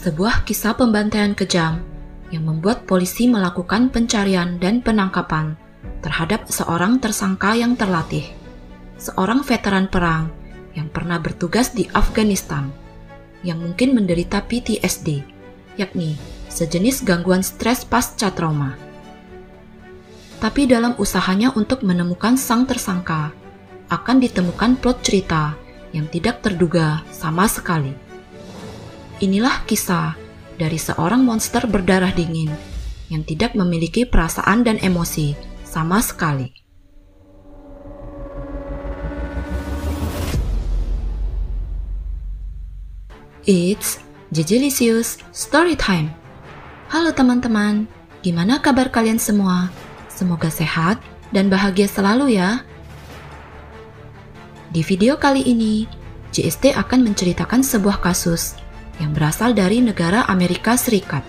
Sebuah kisah pembantaian kejam yang membuat polisi melakukan pencarian dan penangkapan terhadap seorang tersangka yang terlatih, seorang veteran perang yang pernah bertugas di Afghanistan, yang mungkin menderita PTSD, yakni sejenis gangguan stres pasca trauma. Tapi dalam usahanya untuk menemukan sang tersangka, akan ditemukan plot cerita yang tidak terduga sama sekali. Inilah kisah dari seorang monster berdarah dingin yang tidak memiliki perasaan dan emosi sama sekali. It's Jejelicious Storytime. Halo teman-teman, gimana kabar kalian semua? Semoga sehat dan bahagia selalu ya. Di video kali ini, JST akan menceritakan sebuah kasus yang berasal dari negara Amerika Serikat.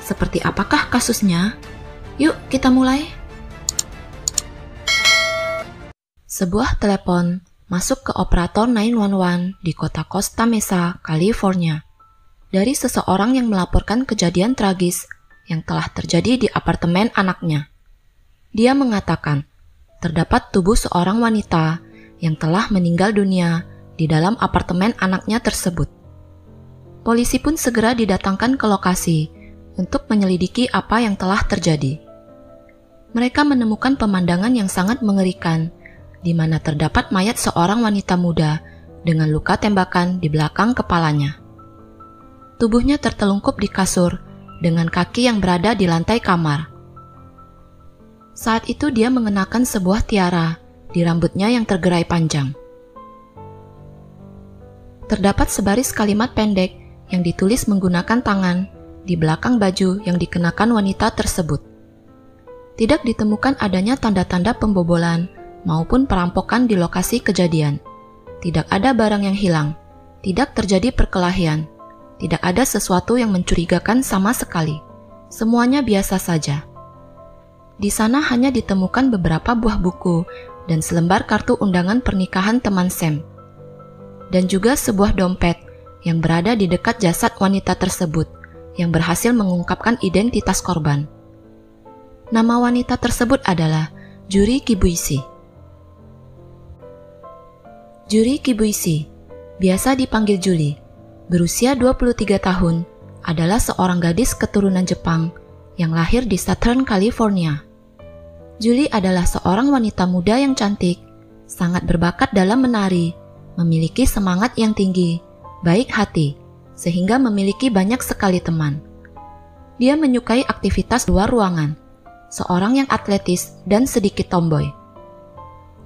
Seperti apakah kasusnya? Yuk kita mulai. Sebuah telepon masuk ke operator 911 di kota Costa Mesa, California, dari seseorang yang melaporkan kejadian tragis yang telah terjadi di apartemen anaknya. Dia mengatakan, terdapat tubuh seorang wanita yang telah meninggal dunia di dalam apartemen anaknya tersebut. Polisi pun segera didatangkan ke lokasi untuk menyelidiki apa yang telah terjadi. Mereka menemukan pemandangan yang sangat mengerikan, di mana terdapat mayat seorang wanita muda dengan luka tembakan di belakang kepalanya. Tubuhnya tertelungkup di kasur dengan kaki yang berada di lantai kamar. Saat itu dia mengenakan sebuah tiara di rambutnya yang tergerai panjang. Terdapat sebaris kalimat pendek yang ditulis menggunakan tangan di belakang baju yang dikenakan wanita tersebut. Tidak ditemukan adanya tanda-tanda pembobolan maupun perampokan di lokasi kejadian. Tidak ada barang yang hilang, tidak terjadi perkelahian, tidak ada sesuatu yang mencurigakan sama sekali. Semuanya biasa saja. Di sana hanya ditemukan beberapa buah buku dan selembar kartu undangan pernikahan teman Sam, dan juga sebuah dompet yang berada di dekat jasad wanita tersebut yang berhasil mengungkapkan identitas korban. Nama wanita tersebut adalah Julie Kibuishi. Julie Kibuishi, biasa dipanggil Julie, berusia 23 tahun, adalah seorang gadis keturunan Jepang yang lahir di Southern California. Julie adalah seorang wanita muda yang cantik, sangat berbakat dalam menari, memiliki semangat yang tinggi, baik hati, sehingga memiliki banyak sekali teman. Dia menyukai aktivitas luar ruangan, seorang yang atletis dan sedikit tomboy.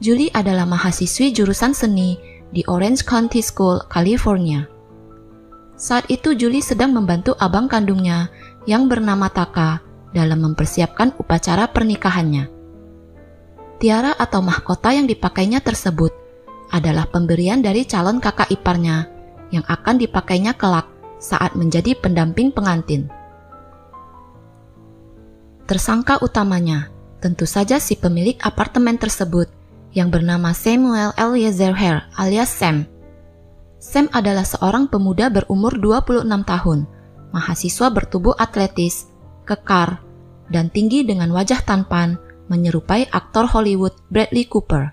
Julie adalah mahasiswi jurusan seni di Orange County School, California. Saat itu Julie sedang membantu abang kandungnya yang bernama Taka dalam mempersiapkan upacara pernikahannya. Tiara atau mahkota yang dipakainya tersebut adalah pemberian dari calon kakak iparnya yang akan dipakainya kelak saat menjadi pendamping pengantin. Tersangka utamanya tentu saja si pemilik apartemen tersebut yang bernama Samuel Eliezer Hare alias Sam. Sam adalah seorang pemuda berumur 26 tahun, mahasiswa bertubuh atletis, kekar, dan tinggi dengan wajah tampan menyerupai aktor Hollywood Bradley Cooper.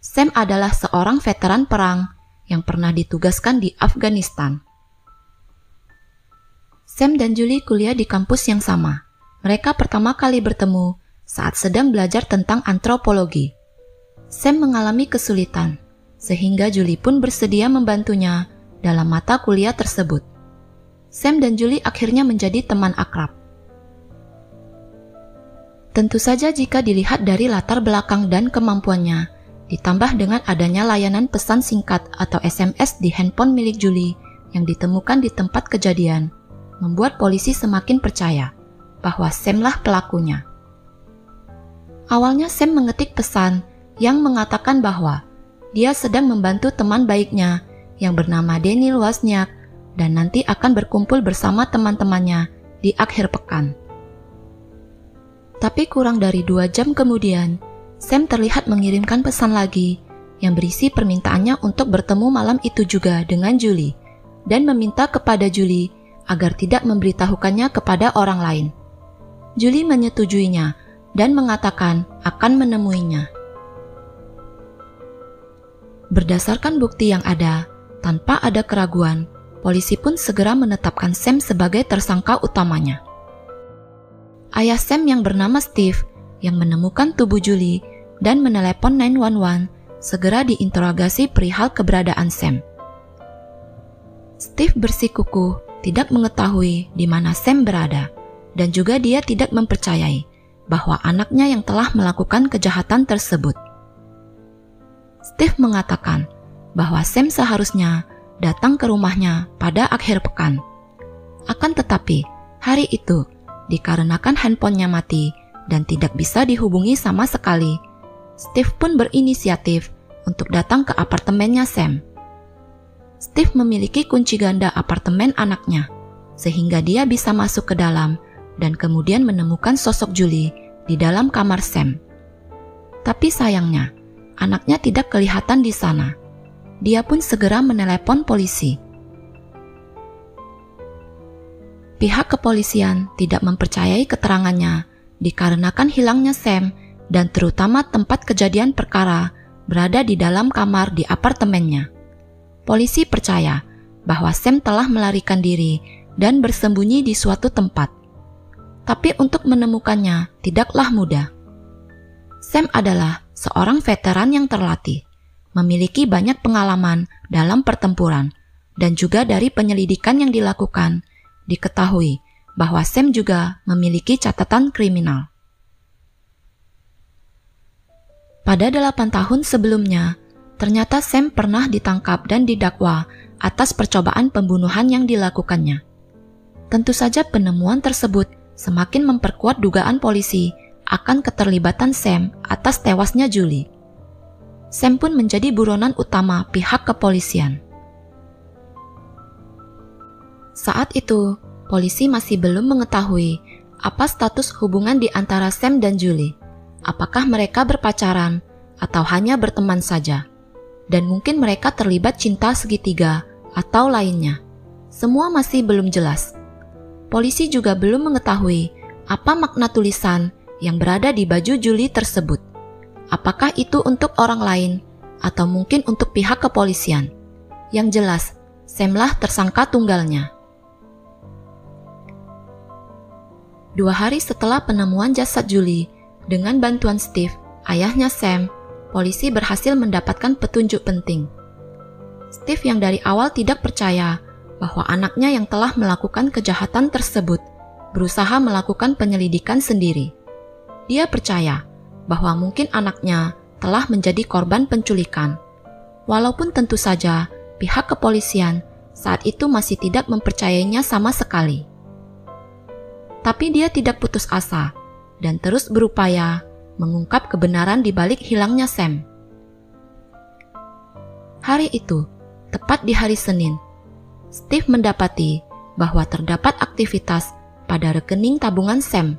Sam adalah seorang veteran perang yang pernah ditugaskan di Afghanistan. Sam dan Julie kuliah di kampus yang sama. Mereka pertama kali bertemu saat sedang belajar tentang antropologi. Sam mengalami kesulitan, sehingga Julie pun bersedia membantunya dalam mata kuliah tersebut. Sam dan Julie akhirnya menjadi teman akrab. Tentu saja jika dilihat dari latar belakang dan kemampuannya, ditambah dengan adanya layanan pesan singkat atau SMS di handphone milik Julie yang ditemukan di tempat kejadian, membuat polisi semakin percaya bahwa Sam lah pelakunya. Awalnya Sam mengetik pesan yang mengatakan bahwa dia sedang membantu teman baiknya yang bernama Daniel Wozniak dan nanti akan berkumpul bersama teman-temannya di akhir pekan. Tapi kurang dari 2 jam kemudian, Sam terlihat mengirimkan pesan lagi yang berisi permintaannya untuk bertemu malam itu juga dengan Julie dan meminta kepada Julie agar tidak memberitahukannya kepada orang lain. Julie menyetujuinya dan mengatakan akan menemuinya. Berdasarkan bukti yang ada, tanpa ada keraguan, polisi pun segera menetapkan Sam sebagai tersangka utamanya. Ayah Sam yang bernama Steve yang menemukan tubuh Julie dan menelepon 911 segera diinterogasi perihal keberadaan Sam. Steve bersikukuh tidak mengetahui di mana Sam berada, dan juga dia tidak mempercayai bahwa anaknya yang telah melakukan kejahatan tersebut. Steve mengatakan bahwa Sam seharusnya datang ke rumahnya pada akhir pekan. Akan tetapi, hari itu, dikarenakan handphonenya mati dan tidak bisa dihubungi sama sekali, Steve pun berinisiatif untuk datang ke apartemennya Sam. Steve memiliki kunci ganda apartemen anaknya, sehingga dia bisa masuk ke dalam dan kemudian menemukan sosok Julie di dalam kamar Sam. Tapi sayangnya, anaknya tidak kelihatan di sana. Dia pun segera menelepon polisi. Pihak kepolisian tidak mempercayai keterangannya dikarenakan hilangnya Sam dan terutama tempat kejadian perkara berada di dalam kamar di apartemennya. Polisi percaya bahwa Sam telah melarikan diri dan bersembunyi di suatu tempat. Tapi untuk menemukannya tidaklah mudah. Sam adalah seorang veteran yang terlatih, memiliki banyak pengalaman dalam pertempuran, dan juga dari penyelidikan yang dilakukan, diketahui bahwa Sam juga memiliki catatan kriminal. Pada 8 tahun sebelumnya, ternyata Sam pernah ditangkap dan didakwa atas percobaan pembunuhan yang dilakukannya. Tentu saja penemuan tersebut semakin memperkuat dugaan polisi akan keterlibatan Sam atas tewasnya Julie. Sam pun menjadi buronan utama pihak kepolisian. Saat itu, polisi masih belum mengetahui apa status hubungan di antara Sam dan Julie. Apakah mereka berpacaran atau hanya berteman saja? Dan mungkin mereka terlibat cinta segitiga atau lainnya. Semua masih belum jelas. Polisi juga belum mengetahui apa makna tulisan yang berada di baju Julie tersebut. Apakah itu untuk orang lain atau mungkin untuk pihak kepolisian? Yang jelas, Samlah tersangka tunggalnya. 2 hari setelah penemuan jasad Julie, dengan bantuan Steve, ayahnya Sam, polisi berhasil mendapatkan petunjuk penting. Steve yang dari awal tidak percaya bahwa anaknya yang telah melakukan kejahatan tersebut berusaha melakukan penyelidikan sendiri. Dia percaya bahwa mungkin anaknya telah menjadi korban penculikan, walaupun tentu saja pihak kepolisian saat itu masih tidak mempercayainya sama sekali. Tapi dia tidak putus asa dan terus berupaya mengungkap kebenaran di balik hilangnya Sam. Hari itu, tepat di hari Senin, Steve mendapati bahwa terdapat aktivitas pada rekening tabungan Sam.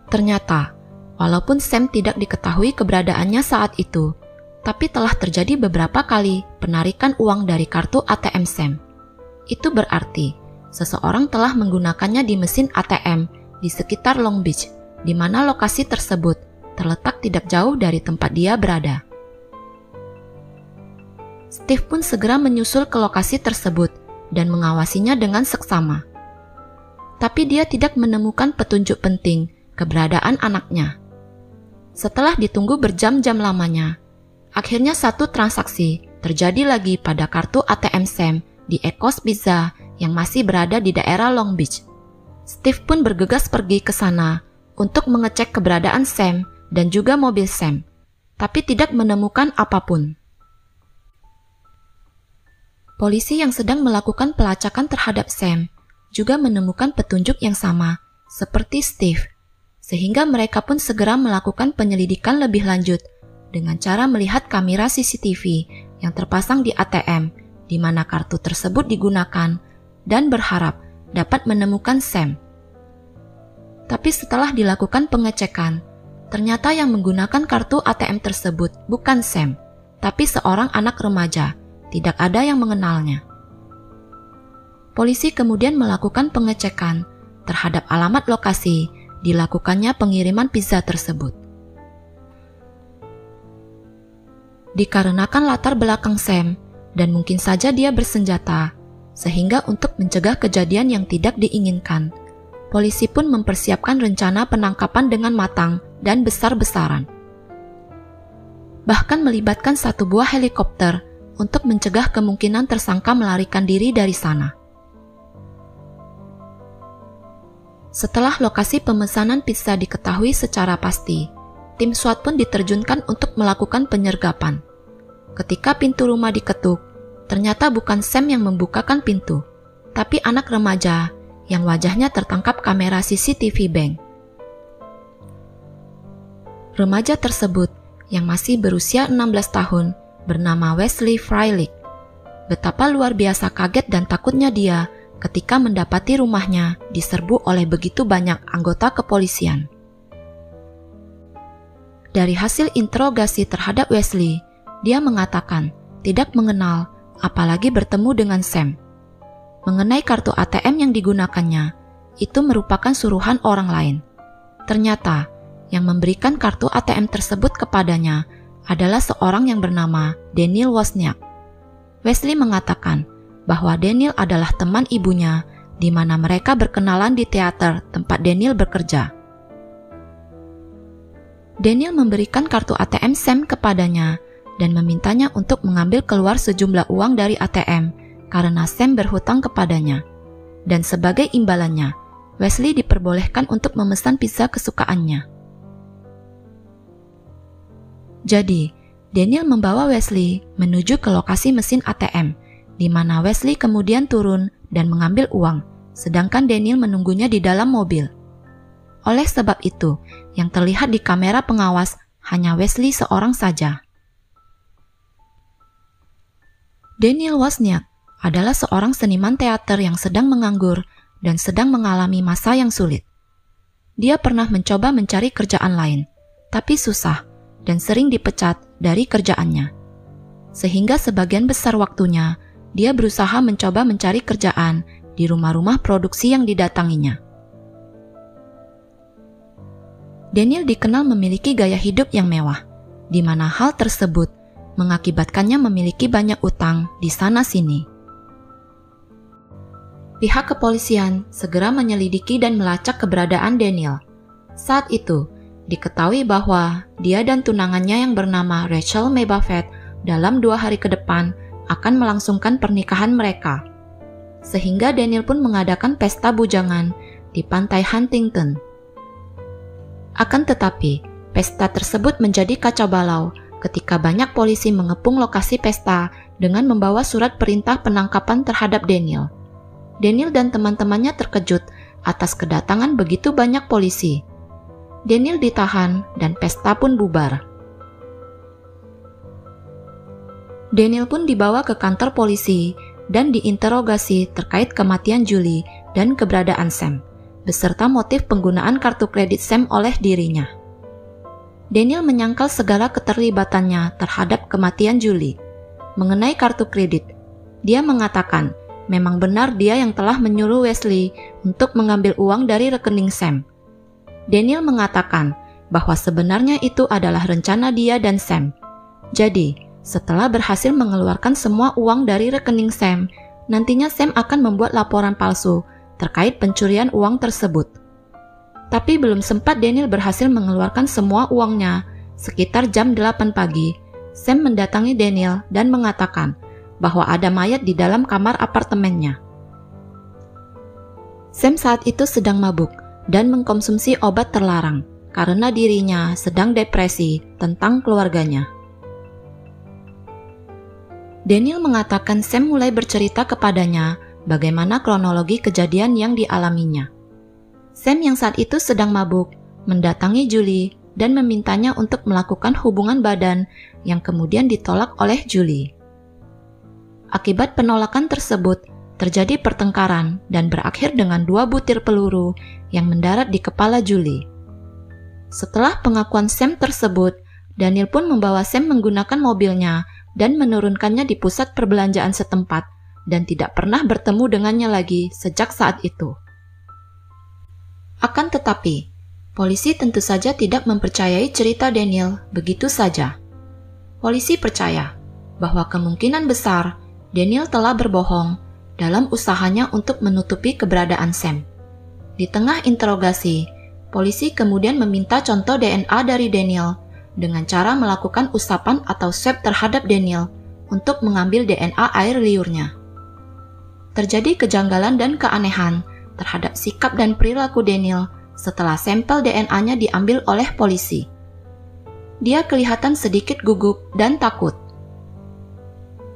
Ternyata, walaupun Sam tidak diketahui keberadaannya saat itu, tapi telah terjadi beberapa kali penarikan uang dari kartu ATM Sam. Itu berarti seseorang telah menggunakannya di mesin ATM di sekitar Long Beach, di mana lokasi tersebut terletak tidak jauh dari tempat dia berada. Steve pun segera menyusul ke lokasi tersebut dan mengawasinya dengan seksama. Tapi dia tidak menemukan petunjuk penting keberadaan anaknya. Setelah ditunggu berjam-jam lamanya, akhirnya satu transaksi terjadi lagi pada kartu ATM Sam di Ecos Pizza yang masih berada di daerah Long Beach. Steve pun bergegas pergi ke sana untuk mengecek keberadaan Sam dan juga mobil Sam, tapi tidak menemukan apapun. Polisi yang sedang melakukan pelacakan terhadap Sam juga menemukan petunjuk yang sama seperti Steve, sehingga mereka pun segera melakukan penyelidikan lebih lanjut dengan cara melihat kamera CCTV yang terpasang di ATM di mana kartu tersebut digunakan dan berharap dapat menemukan Sam. Tapi setelah dilakukan pengecekan, ternyata yang menggunakan kartu ATM tersebut bukan Sam, tapi seorang anak remaja. Tidak ada yang mengenalnya. Polisi kemudian melakukan pengecekan terhadap alamat lokasi dilakukannya pengiriman pizza tersebut. Dikarenakan latar belakang Sam dan mungkin saja dia bersenjata, sehingga untuk mencegah kejadian yang tidak diinginkan, polisi pun mempersiapkan rencana penangkapan dengan matang dan besar-besaran. Bahkan melibatkan satu buah helikopter untuk mencegah kemungkinan tersangka melarikan diri dari sana. Setelah lokasi pemesanan pizza diketahui secara pasti, tim SWAT pun diterjunkan untuk melakukan penyergapan. Ketika pintu rumah diketuk, ternyata bukan Sam yang membukakan pintu, tapi anak remaja yang wajahnya tertangkap kamera CCTV bank. Remaja tersebut yang masih berusia 16 tahun bernama Wesley Freilich. Betapa luar biasa kaget dan takutnya dia ketika mendapati rumahnya diserbu oleh begitu banyak anggota kepolisian. Dari hasil interogasi terhadap Wesley, dia mengatakan tidak mengenal apalagi bertemu dengan Sam. Mengenai kartu ATM yang digunakannya, itu merupakan suruhan orang lain. Ternyata, yang memberikan kartu ATM tersebut kepadanya adalah seorang yang bernama Daniel Wozniak. Wesley mengatakan bahwa Daniel adalah teman ibunya, di mana mereka berkenalan di teater tempat Daniel bekerja. Daniel memberikan kartu ATM Sam kepadanya dan memintanya untuk mengambil keluar sejumlah uang dari ATM karena Sam berhutang kepadanya. Dan sebagai imbalannya, Wesley diperbolehkan untuk memesan pizza kesukaannya. Jadi, Daniel membawa Wesley menuju ke lokasi mesin ATM, di mana Wesley kemudian turun dan mengambil uang, sedangkan Daniel menunggunya di dalam mobil. Oleh sebab itu, yang terlihat di kamera pengawas hanya Wesley seorang saja. Daniel Wozniak adalah seorang seniman teater yang sedang menganggur dan sedang mengalami masa yang sulit. Dia pernah mencoba mencari kerjaan lain, tapi susah dan sering dipecat dari kerjaannya. Sehingga sebagian besar waktunya, dia berusaha mencoba mencari kerjaan di rumah-rumah produksi yang didatanginya. Daniel dikenal memiliki gaya hidup yang mewah, di mana hal tersebut mengakibatkannya memiliki banyak utang di sana-sini. Pihak kepolisian segera menyelidiki dan melacak keberadaan Daniel. Saat itu, diketahui bahwa dia dan tunangannya yang bernama Rachel May Buffett dalam 2 hari ke depan akan melangsungkan pernikahan mereka. Sehingga Daniel pun mengadakan pesta bujangan di pantai Huntington. Akan tetapi, pesta tersebut menjadi kacau balau ketika banyak polisi mengepung lokasi pesta dengan membawa surat perintah penangkapan terhadap Daniel. Daniel dan teman-temannya terkejut atas kedatangan begitu banyak polisi. Daniel ditahan dan pesta pun bubar. Daniel pun dibawa ke kantor polisi dan diinterogasi terkait kematian Julie dan keberadaan Sam, beserta motif penggunaan kartu kredit Sam oleh dirinya. Daniel menyangkal segala keterlibatannya terhadap kematian Julie. Mengenai kartu kredit, dia mengatakan memang benar dia yang telah menyuruh Wesley untuk mengambil uang dari rekening Sam. Daniel mengatakan bahwa sebenarnya itu adalah rencana dia dan Sam. Jadi, setelah berhasil mengeluarkan semua uang dari rekening Sam, nantinya Sam akan membuat laporan palsu terkait pencurian uang tersebut. Tapi belum sempat Daniel berhasil mengeluarkan semua uangnya, sekitar jam 8 pagi, Sam mendatangi Daniel dan mengatakan bahwa ada mayat di dalam kamar apartemennya. Sam saat itu sedang mabuk dan mengkonsumsi obat terlarang karena dirinya sedang depresi tentang keluarganya. Daniel mengatakan Sam mulai bercerita kepadanya bagaimana kronologi kejadian yang dialaminya. Sam yang saat itu sedang mabuk mendatangi Julie dan memintanya untuk melakukan hubungan badan yang kemudian ditolak oleh Julie. Akibat penolakan tersebut, terjadi pertengkaran dan berakhir dengan 2 butir peluru yang mendarat di kepala Julie. Setelah pengakuan Sam tersebut, Daniel pun membawa Sam menggunakan mobilnya dan menurunkannya di pusat perbelanjaan setempat dan tidak pernah bertemu dengannya lagi sejak saat itu. Akan tetapi, polisi tentu saja tidak mempercayai cerita Daniel begitu saja. Polisi percaya bahwa kemungkinan besar Daniel telah berbohong dalam usahanya untuk menutupi keberadaan Sam. Di tengah interogasi, polisi kemudian meminta contoh DNA dari Daniel dengan cara melakukan usapan atau swab terhadap Daniel untuk mengambil DNA air liurnya. Terjadi kejanggalan dan keanehan terhadap sikap dan perilaku Daniel setelah sampel DNA-nya diambil oleh polisi. Dia kelihatan sedikit gugup dan takut.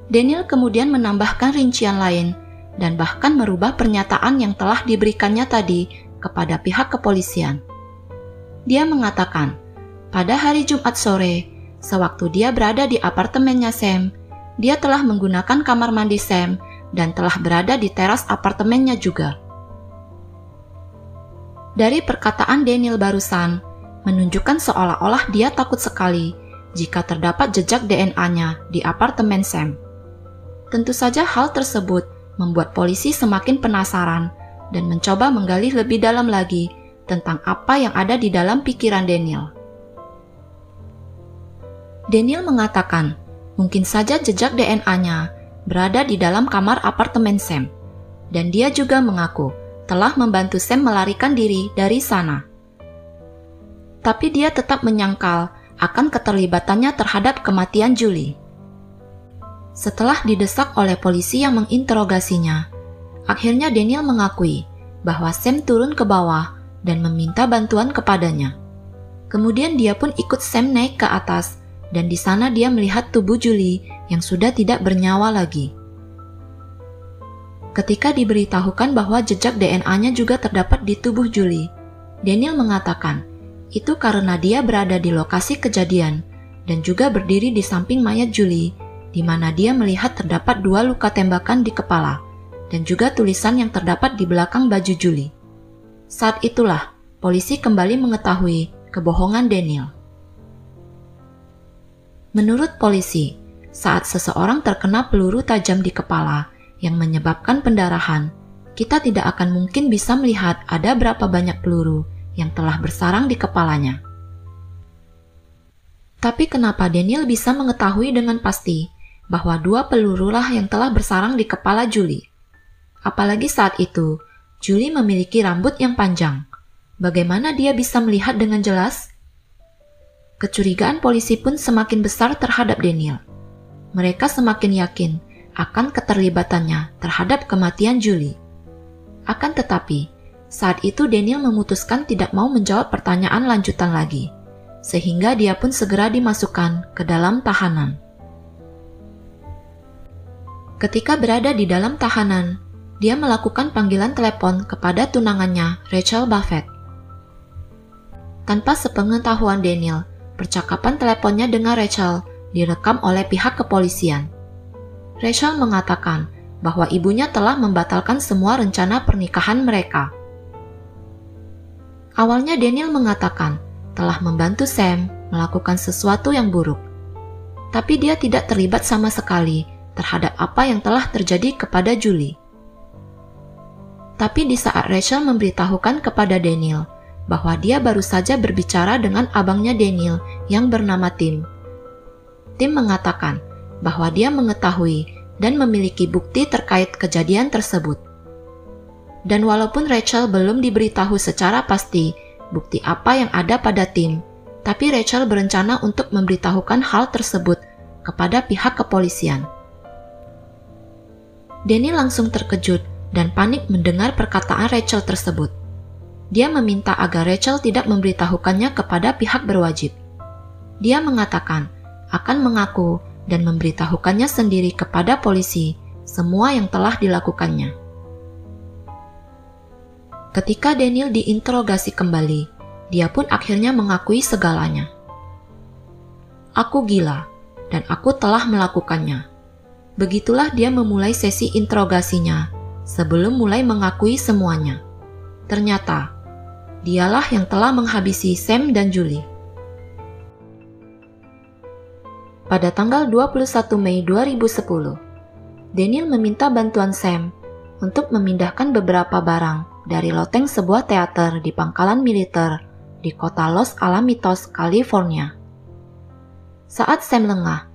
Daniel kemudian menambahkan rincian lain dan bahkan merubah pernyataan yang telah diberikannya tadi kepada pihak kepolisian. Dia mengatakan, pada hari Jumat sore, sewaktu dia berada di apartemennya Sam, dia telah menggunakan kamar mandi Sam dan telah berada di teras apartemennya juga. Dari perkataan Daniel barusan, menunjukkan seolah-olah dia takut sekali jika terdapat jejak DNA-nya di apartemen Sam. Tentu saja hal tersebut membuat polisi semakin penasaran dan mencoba menggali lebih dalam lagi tentang apa yang ada di dalam pikiran Daniel. Daniel mengatakan, mungkin saja jejak DNA-nya berada di dalam kamar apartemen Sam, dan dia juga mengaku telah membantu Sam melarikan diri dari sana. Tapi dia tetap menyangkal akan keterlibatannya terhadap kematian Julie. Setelah didesak oleh polisi yang menginterogasinya, akhirnya Daniel mengakui bahwa Sam turun ke bawah dan meminta bantuan kepadanya. Kemudian dia pun ikut Sam naik ke atas, dan di sana dia melihat tubuh Julie yang sudah tidak bernyawa lagi. Ketika diberitahukan bahwa jejak DNA-nya juga terdapat di tubuh Julie, Daniel mengatakan itu karena dia berada di lokasi kejadian dan juga berdiri di samping mayat Julie, di mana dia melihat terdapat 2 luka tembakan di kepala dan juga tulisan yang terdapat di belakang baju Julie. Saat itulah polisi kembali mengetahui kebohongan Daniel. Menurut polisi, saat seseorang terkena peluru tajam di kepala yang menyebabkan pendarahan, kita tidak akan mungkin bisa melihat ada berapa banyak peluru yang telah bersarang di kepalanya. Tapi kenapa Daniel bisa mengetahui dengan pasti bahwa 2 pelurulah yang telah bersarang di kepala Julie? Apalagi saat itu, Julie memiliki rambut yang panjang. Bagaimana dia bisa melihat dengan jelas? Kecurigaan polisi pun semakin besar terhadap Daniel. Mereka semakin yakin akan keterlibatannya terhadap kematian Julie. Akan tetapi, saat itu Daniel memutuskan tidak mau menjawab pertanyaan lanjutan lagi, sehingga dia pun segera dimasukkan ke dalam tahanan. Ketika berada di dalam tahanan, dia melakukan panggilan telepon kepada tunangannya, Rachel Buffett. Tanpa sepengetahuan Daniel, percakapan teleponnya dengan Rachel direkam oleh pihak kepolisian. Rachel mengatakan bahwa ibunya telah membatalkan semua rencana pernikahan mereka. Awalnya Daniel mengatakan telah membantu Sam melakukan sesuatu yang buruk, tapi dia tidak terlibat sama sekali terhadap apa yang telah terjadi kepada Julie. Tapi di saat Rachel memberitahukan kepada Daniel bahwa dia baru saja berbicara dengan abangnya Daniel yang bernama Tim, Tim mengatakan bahwa dia mengetahui dan memiliki bukti terkait kejadian tersebut. Dan walaupun Rachel belum diberitahu secara pasti bukti apa yang ada pada Tim, tapi Rachel berencana untuk memberitahukan hal tersebut kepada pihak kepolisian. Daniel langsung terkejut dan panik mendengar perkataan Rachel tersebut. Dia meminta agar Rachel tidak memberitahukannya kepada pihak berwajib. Dia mengatakan akan mengaku dan memberitahukannya sendiri kepada polisi semua yang telah dilakukannya. Ketika Daniel diinterogasi kembali, dia pun akhirnya mengakui segalanya. Aku gila, dan aku telah melakukannya. Begitulah dia memulai sesi interogasinya sebelum mulai mengakui semuanya. Ternyata, dialah yang telah menghabisi Sam dan Julie. Pada tanggal 21 Mei 2010, Daniel meminta bantuan Sam untuk memindahkan beberapa barang dari loteng sebuah teater di pangkalan militer di kota Los Alamitos, California. Saat Sam lengah,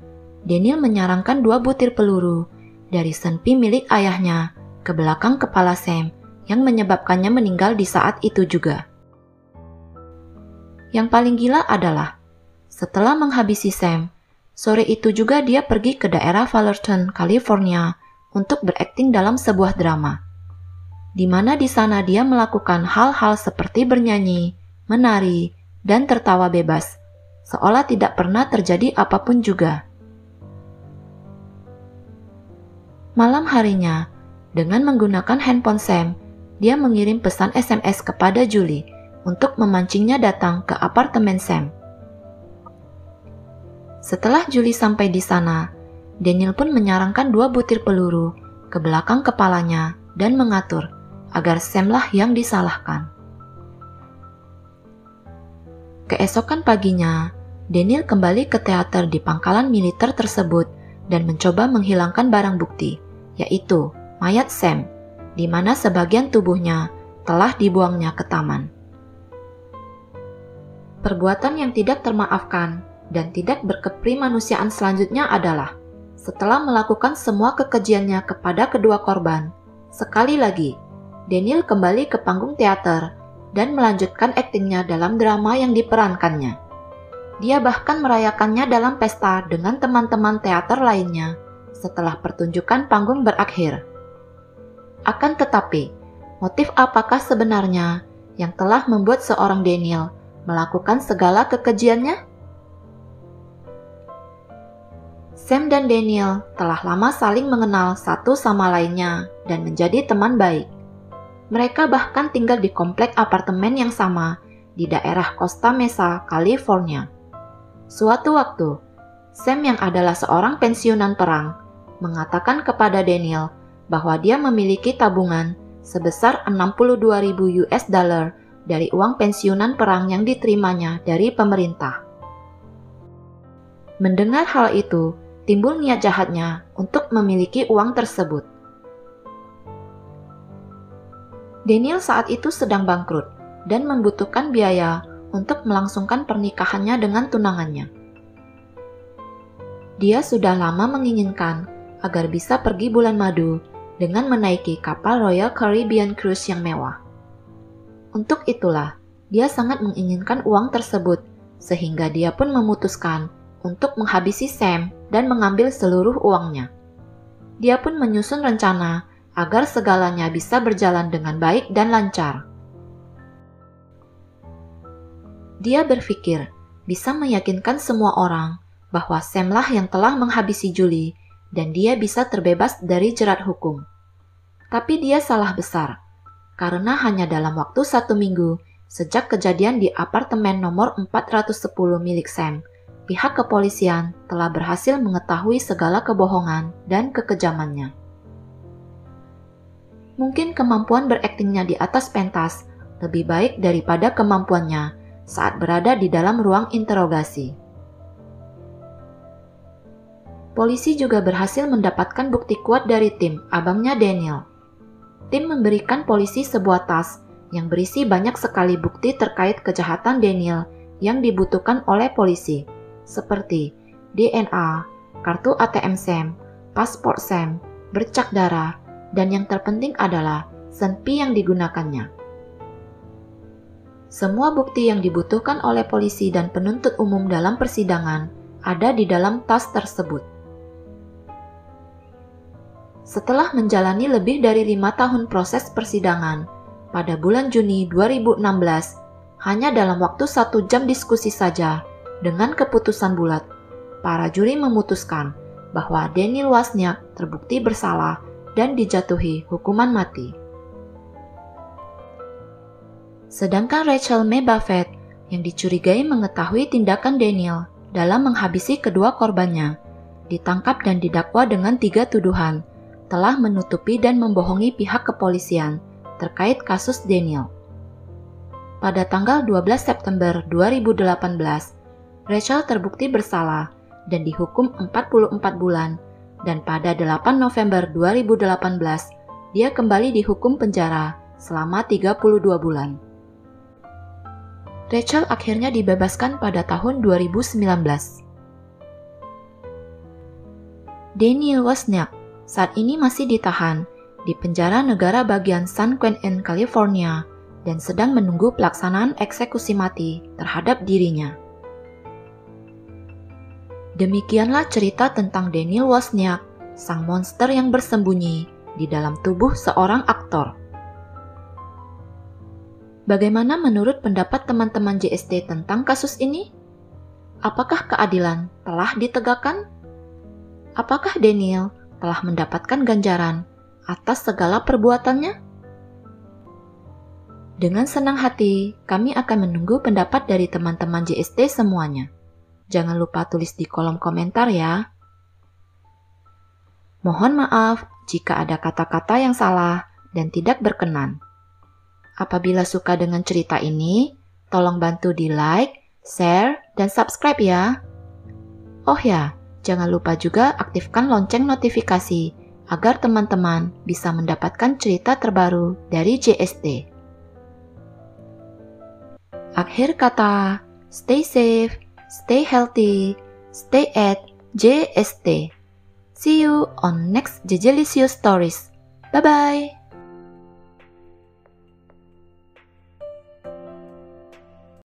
Daniel menyarankan 2 butir peluru dari senpi milik ayahnya ke belakang kepala Sam yang menyebabkannya meninggal di saat itu juga. Yang paling gila adalah, setelah menghabisi Sam, sore itu juga dia pergi ke daerah Fullerton, California untuk berakting dalam sebuah drama, di mana di sana dia melakukan hal-hal seperti bernyanyi, menari, dan tertawa bebas, seolah tidak pernah terjadi apapun juga. Malam harinya, dengan menggunakan handphone Sam, dia mengirim pesan SMS kepada Julie untuk memancingnya datang ke apartemen Sam. Setelah Julie sampai di sana, Daniel pun menyarankan 2 butir peluru ke belakang kepalanya dan mengatur agar Sam lah yang disalahkan. Keesokan paginya, Daniel kembali ke teater di pangkalan militer tersebut dan mencoba menghilangkan barang bukti, yaitu mayat Sam, di mana sebagian tubuhnya telah dibuangnya ke taman. Perbuatan yang tidak termaafkan dan tidak berkeprimanusiaan selanjutnya adalah, setelah melakukan semua kekejiannya kepada kedua korban, sekali lagi, Daniel kembali ke panggung teater dan melanjutkan aktingnya dalam drama yang diperankannya. Dia bahkan merayakannya dalam pesta dengan teman-teman teater lainnya setelah pertunjukan panggung berakhir. Akan tetapi, motif apakah sebenarnya yang telah membuat seorang Daniel melakukan segala kekejiannya? Sam dan Daniel telah lama saling mengenal satu sama lainnya dan menjadi teman baik. Mereka bahkan tinggal di komplek apartemen yang sama di daerah Costa Mesa, California. Suatu waktu, Sam yang adalah seorang pensiunan perang mengatakan kepada Daniel bahwa dia memiliki tabungan sebesar 62.000 US dollar dari uang pensiunan perang yang diterimanya dari pemerintah. Mendengar hal itu, timbul niat jahatnya untuk memiliki uang tersebut. Daniel saat itu sedang bangkrut dan membutuhkan biaya untuk melangsungkan pernikahannya dengan tunangannya. Dia sudah lama menginginkan agar bisa pergi bulan madu dengan menaiki kapal Royal Caribbean Cruise yang mewah. Untuk itulah, dia sangat menginginkan uang tersebut, sehingga dia pun memutuskan untuk menghabisi Sam dan mengambil seluruh uangnya. Dia pun menyusun rencana agar segalanya bisa berjalan dengan baik dan lancar. Dia berpikir bisa meyakinkan semua orang bahwa Sam lah yang telah menghabisi Julie dan dia bisa terbebas dari jerat hukum. Tapi dia salah besar, karena hanya dalam waktu 1 minggu sejak kejadian di apartemen nomor 410 milik Sam, pihak kepolisian telah berhasil mengetahui segala kebohongan dan kekejamannya. Mungkin kemampuan beraktingnya di atas pentas lebih baik daripada kemampuannya saat berada di dalam ruang interogasi. Polisi juga berhasil mendapatkan bukti kuat dari tim abangnya Daniel. Tim memberikan polisi sebuah tas yang berisi banyak sekali bukti terkait kejahatan Daniel yang dibutuhkan oleh polisi, seperti DNA, kartu ATM Sam, paspor Sam, bercak darah, dan yang terpenting adalah senpi yang digunakannya. Semua bukti yang dibutuhkan oleh polisi dan penuntut umum dalam persidangan ada di dalam tas tersebut. Setelah menjalani lebih dari 5 tahun proses persidangan, pada bulan Juni 2016, hanya dalam waktu 1 jam diskusi saja, dengan keputusan bulat, para juri memutuskan bahwa Daniel Wozniak terbukti bersalah dan dijatuhi hukuman mati. Sedangkan Rachel Mae Buffett yang dicurigai mengetahui tindakan Daniel dalam menghabisi kedua korbannya, ditangkap dan didakwa dengan 3 tuduhan, telah menutupi dan membohongi pihak kepolisian terkait kasus Daniel. Pada tanggal 12 September 2018, Rachel terbukti bersalah dan dihukum 44 bulan dan pada 8 November 2018 dia kembali dihukum penjara selama 32 bulan. Rachel akhirnya dibebaskan pada tahun 2019. Daniel Wozniak saat ini masih ditahan di penjara negara bagian San Quentin, California, dan sedang menunggu pelaksanaan eksekusi mati terhadap dirinya. Demikianlah cerita tentang Daniel Wozniak, sang monster yang bersembunyi di dalam tubuh seorang aktor. Bagaimana menurut pendapat teman-teman JST tentang kasus ini? Apakah keadilan telah ditegakkan? Apakah Daniel telah mendapatkan ganjaran atas segala perbuatannya? Dengan senang hati, kami akan menunggu pendapat dari teman-teman JST semuanya. Jangan lupa tulis di kolom komentar ya. Mohon maaf jika ada kata-kata yang salah dan tidak berkenan. Apabila suka dengan cerita ini, tolong bantu di like, share, dan subscribe ya. Oh ya, jangan lupa juga aktifkan lonceng notifikasi agar teman-teman bisa mendapatkan cerita terbaru dari JST. Akhir kata, stay safe, stay healthy, stay at JST. See you on next Jejelicious Stories. Bye-bye!